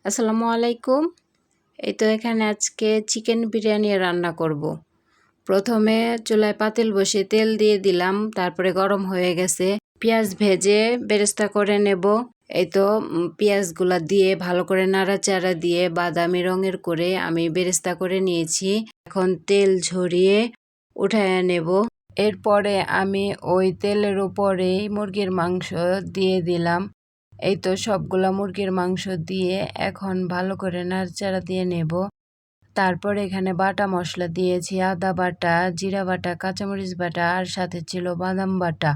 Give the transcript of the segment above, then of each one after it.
আসসালামু আলাইকুম। এই তো এখানে আজকে চিকেন বিরিয়ানি রান্না করব। প্রথমে চুলায় পাতিল বসিয়ে তেল দিয়ে দিলাম, তারপরে গরম হয়ে গেছে। পেঁয়াজ ভেজে বেরেস্তা করে নেব। এই তো পেঁয়াজগুলা দিয়ে ভালো করে নাড়াচাড়া দিয়ে বাদামি রঙের করে আমি বেরেস্তা করে নিয়েছি। এখন তেল ঝরিয়ে উঠায় নেব। এরপরে আমি ওই তেলের উপরেই মুরগির মাংস দিয়ে দিলাম। এই তো সবগুলা মুরগির মাংস দিয়ে এখন ভালো করে নাড়াচাড়া দিয়ে নেব। তারপর এখানে বাটা মশলা দিয়েছি, আদা বাটা, জিরা বাটা, কাঁচামরিচ বাটা আর সাথে ছিল বাদাম বাটা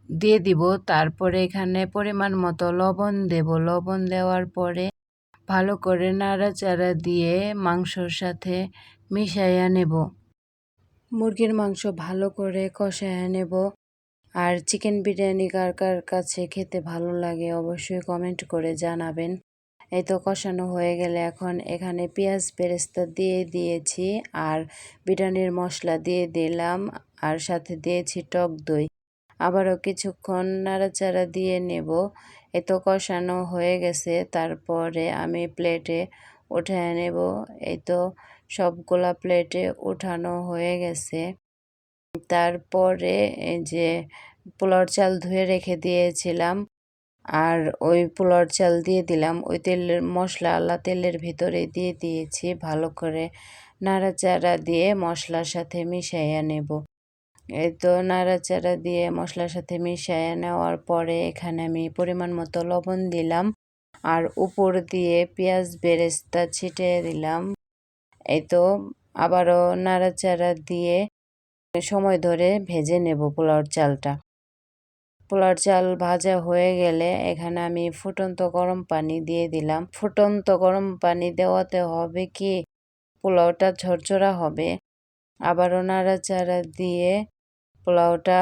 দিয়ে দিব। তারপরে এখানে পরিমাণ মতো লবণ দেব। লবণ দেওয়ার পরে ভালো করে নাড়াচাড়া দিয়ে মাংসর সাথে মিশাইয়া নেব। মুরগির মাংস ভালো করে কষাইয়া নেব। আর চিকেন বিরিয়ানি কার কার কাছে খেতে ভালো লাগে অবশ্যই কমেন্ট করে জানাবেন। এই তো কষানো হয়ে গেলে এখন এখানে পেঁয়াজ বেরেস্তা দিয়ে দিয়েছি আর বিরিয়ানির মশলা দিয়ে দিলাম আর সাথে দিয়েছি টক দই। আবারও কিছুক্ষণ নাড়াচাড়া দিয়ে নেব। এই তো কষানো হয়ে গেছে, তারপরে আমি প্লেটে উঠিয়ে নেব। এই তো সবগুলা প্লেটে উঠানো হয়ে গেছে। তারপরে এই যে পোলাওর চাল ধুয়ে রেখে দিয়েছিলাম আর ওই পোলাওর চাল দিয়ে দিলাম। ওই তেলের মশলা আলা তেলের ভিতরে দিয়ে দিয়েছি। ভালো করে নাড়াচাড়া দিয়ে মশলার সাথে মিশাইয়া নেব। এই তো নাড়াচাড়া দিয়ে মশলার সাথে মিশাইয়া নেওয়ার পরে এখানে আমি পরিমাণ মতো লবণ দিলাম আর উপর দিয়ে পেঁয়াজ বেরেস্তা ছিটিয়ে দিলাম। এই তো আবারও নাড়াচাড়া দিয়ে সময় ধরে ভেজে নেব পোলাওর চালটা। পোলাওর চাল ভাজা হয়ে গেলে এখানে আমি ফুটন্ত গরম পানি দিয়ে দিলাম। ফুটন্ত গরম পানি দেওয়াতে হবে কি পোলাওটা ঝরঝরা হবে। আবারও নাড়াচাড়া দিয়ে পোলাওটা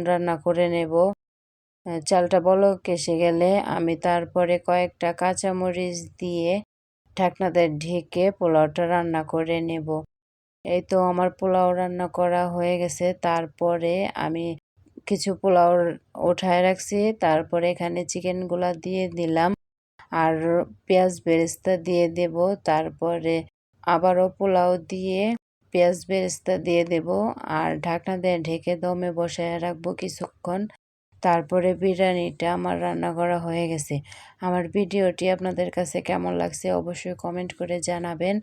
রান্না করে নেব। চালটা বলক এসে গেলে আমি তারপরে কয়েকটা কাঁচামরিচ দিয়ে ঢাকনাতে ঢেকে পোলাওটা রান্না করে নেব। এই তো আমার পোলাও রান্না করা হয়ে গেছে। তারপরে আমি কিছু পোলাও উঠায় রাখছি। তারপরে এখানে চিকেনগুলা দিয়ে দিলাম আর পেঁয়াজ বেরেস্তা দিয়ে দেব। তারপরে আবারও পোলাও দিয়ে পেঁয়াজ বেরেস্তা দিয়ে দেব আর ঢাকনা দিয়ে ঢেকে দমে বসায় রাখবো কিছুক্ষণ। তারপরে বিরিয়ানিটা আমার রান্না করা হয়ে গেছে। আমার ভিডিওটি আপনাদের কাছে কেমন লাগছে অবশ্যই কমেন্ট করে জানাবেন।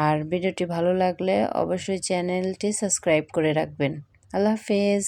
আর ভিডিওটি ভালো লাগলে অবশ্যই চ্যানেলটি সাবস্ক্রাইব করে রাখবেন। আল্লাহ হাফেজ।